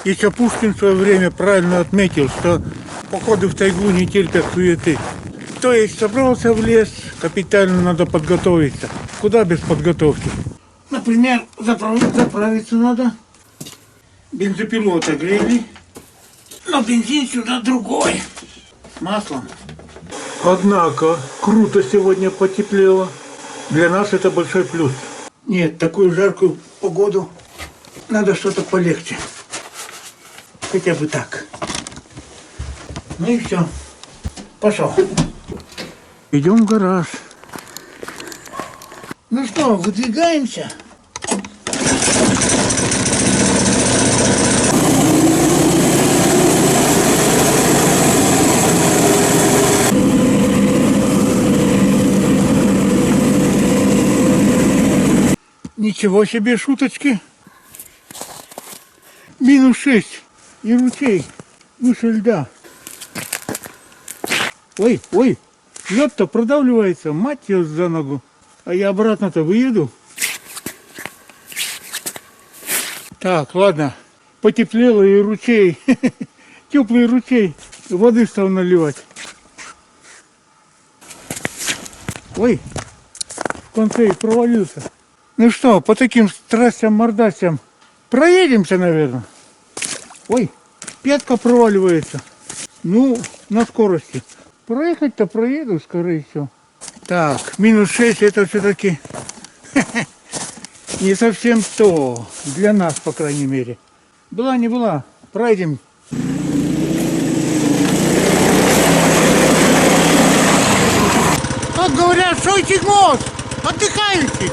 Еще Пушкин в свое время правильно отметил, что походы в тайгу не терпят суеты. То есть собрался в лес, капитально надо подготовиться. Куда без подготовки? Например, заправиться надо. Бензопилу отогрели. Но бензин сюда другой. С маслом. Однако, круто сегодня потеплело. Для нас это большой плюс. Нет, такую жаркую погоду надо что-то полегче. Хотя бы так. Ну и все. Пошел. Идем в гараж. Ну что, выдвигаемся? Ничего себе шуточки. -6. И ручей выше льда. Ой, ой, лед-то продавливается, мать ее за ногу. А я обратно-то выеду. Так, ладно, потеплело и ручей. Теплый ручей. Воды стал наливать. Ой, в конце и провалился. Ну что, по таким страстям-мордастям проедемся, наверное. Ой, пятка проваливается. Ну, на скорости. Проехать-то проеду, скорее всего. Так, -6 это все-таки не совсем то. Для нас, по крайней мере. Была не была. Пройдем. Как говорят, шойте мост! Отдыхаете!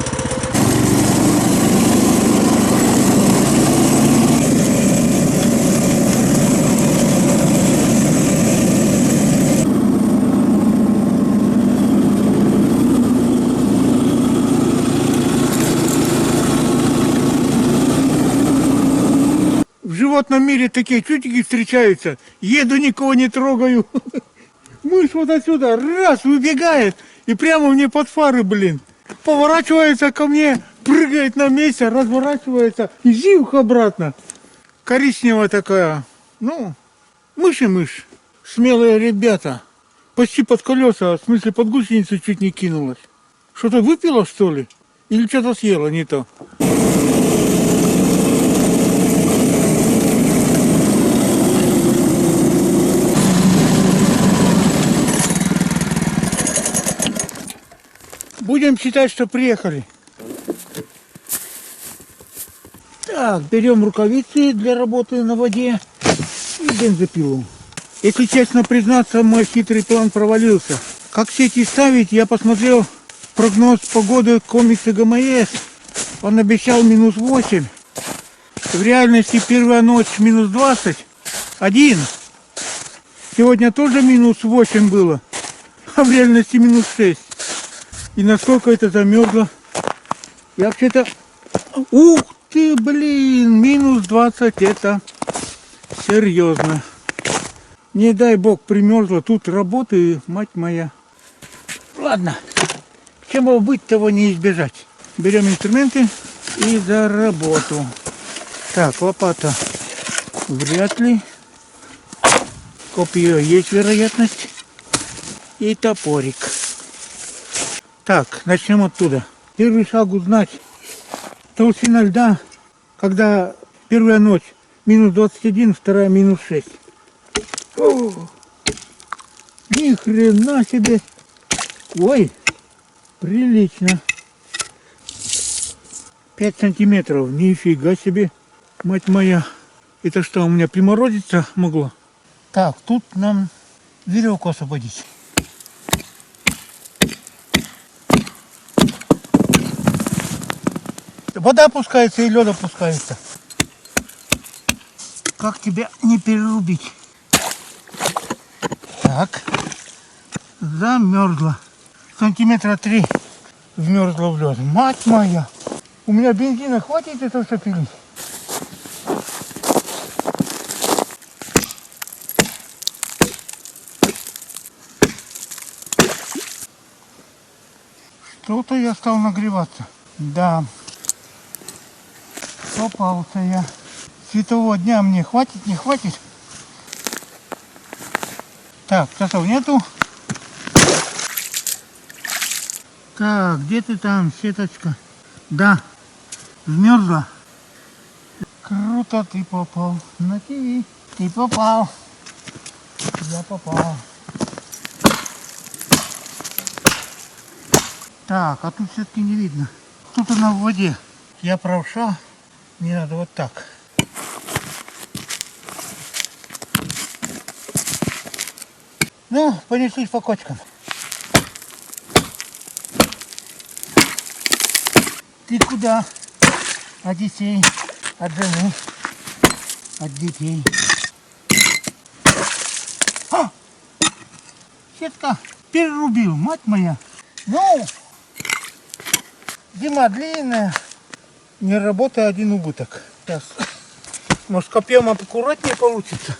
В животном мире такие чудики встречаются. Еду, никого не трогаю. Мышь вот отсюда раз выбегает и прямо мне под фары, блин. Поворачивается ко мне, прыгает на месте, разворачивается и зивх обратно. Коричневая такая. Ну, мышь и мышь. Смелые ребята. Почти под колеса, в смысле под гусеницу чуть не кинулась. Что-то выпила, что ли? Или что-то съела не то? Будем считать, что приехали. Так, берем рукавицы для работы на воде и бензопилу. Если честно признаться, мой хитрый план провалился. Как сети ставить, я посмотрел прогноз погоды комикса ГМС. Он обещал -8. В реальности первая ночь -21. Сегодня тоже -8 было, а в реальности -6. И насколько это замерзло. Я вообще-то... Ух ты, блин, -20 это серьезно. Не дай бог примерзло. Тут работы, мать моя. Ладно, чему быть, того не избежать. Берем инструменты и за работу. Так, лопата вряд ли. Копье есть вероятность. И топорик. Так, начнем оттуда. Первый шаг узнать толщина льда, когда первая ночь -21, вторая -6. О, ни хрена себе. Ой, прилично. 5 сантиметров, нифига себе, мать моя. Это что, у меня приморозиться могло? Так, тут нам веревку освободить. Вода опускается и лед опускается. Как тебя не перерубить? Так. Замерзла. Сантиметра 3 вмерзла в лед. Мать моя! У меня бензина хватит это все пилить? Что-то я стал нагреваться. Да. Попался я. Светового дня мне хватит, не хватит. Так, часов нету. Так, где ты там, сеточка? Да, вмерзла. Круто, ты попал на ТВ. Ты попал. Я попал. Так, а тут все-таки не видно. Тут она в воде. Я правша. Мне надо вот так. Ну, понеслись по кочкам. Ты куда? От детей, от жены, от детей. А! Сетка перерубил, мать моя. Ну, зима длинная, не работа, один убыток. Сейчас, может, копьем аккуратнее получится.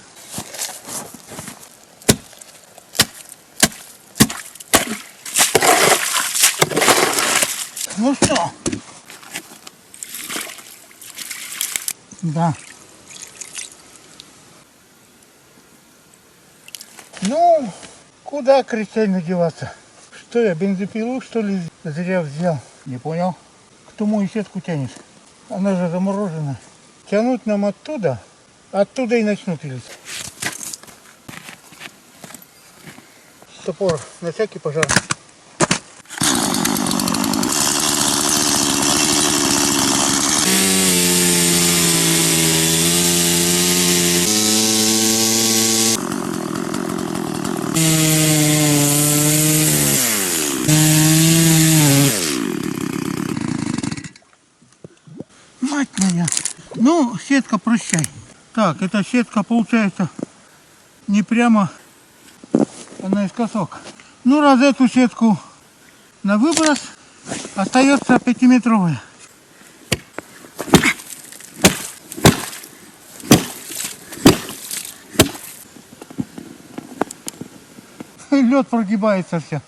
Ну что? Да. Ну, куда кричать деваться? Что я, бензопилу, что ли, зря взял? Не понял. Кто мою сетку тянет? Она же заморожена. Тянуть нам оттуда и начнут лить. Топор на всякий пожар. Мать моя. Ну, сетка, прощай. Так, эта сетка получается не прямо, а наискосок. Ну, раз эту сетку на выброс, остается 5-метровая. Лед прогибается все.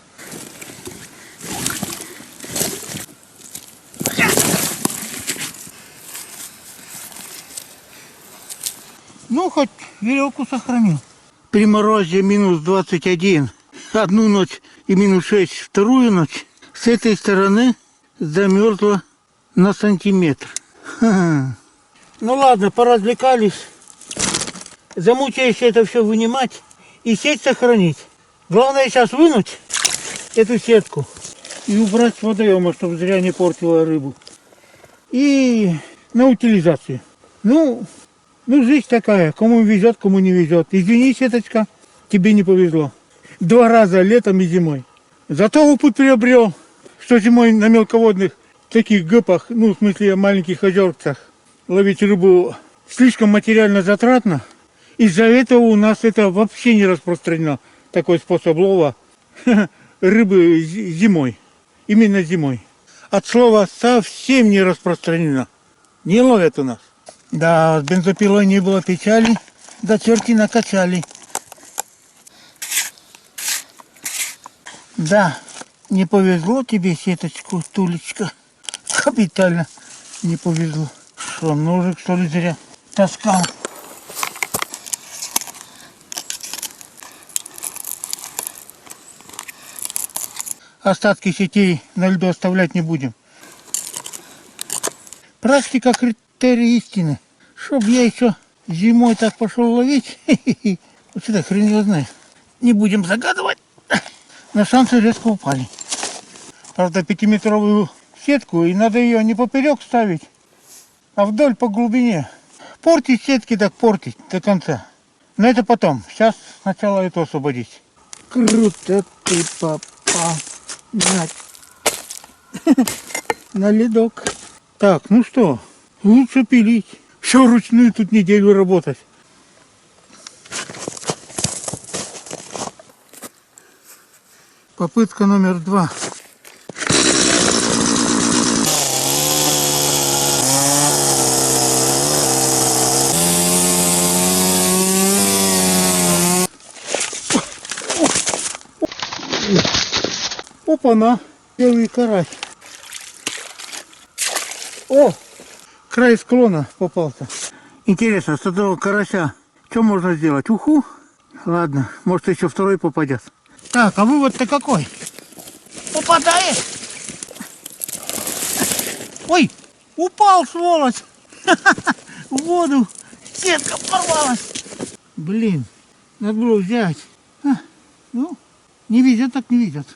Ну, хоть веревку сохранил. При морозе минус 21 одну ночь и минус 6 вторую ночь, с этой стороны замерзло на сантиметр. Ха-ха. Ну ладно, поразвлекались. Замучаешься это все вынимать и сеть сохранить. Главное сейчас вынуть эту сетку и убрать с водоема, чтобы зря не портила рыбу. И на утилизацию. Ну, жизнь такая, кому везет, кому не везет. Извини, сеточка, тебе не повезло. 2 раза, летом и зимой. Зато опыт приобрел, что зимой на мелководных таких гэпах, ну, в смысле маленьких озерцах, ловить рыбу слишком материально затратно. Из-за этого у нас это вообще не распространено, такой способ лова рыбы зимой. Именно зимой. От слова совсем не распространено. Не ловят у нас. Да, с бензопилой не было печали, до черти накачали. Да, не повезло тебе, сеточку, Тулечка. Капитально не повезло. Что, ножик, что ли, зря таскал? Остатки сетей на льду оставлять не будем. Практика критерий истины. Чтоб я еще зимой так пошел ловить, вот сюда хрен его знает. Не будем загадывать, но шансы резко упали. Правда, 5-метровую сетку, и надо ее не поперек ставить, а вдоль по глубине. Портить сетки, так портить до конца. Но это потом. Сейчас сначала эту освободить. Круто ты попал на ледок. Так, ну что, лучше пилить. Все вручную тут неделю работать. Попытка номер 2. Опа-на, белый карась. О, край склона попался. Интересно, с этого карася что можно сделать? Уху? Ладно, может еще второй попадет. Так, а вывод-то какой? Попадает? Ой, упал, сволочь! В воду. Сетка порвалась. Блин, надо было взять. Ну, не видят, так не видят.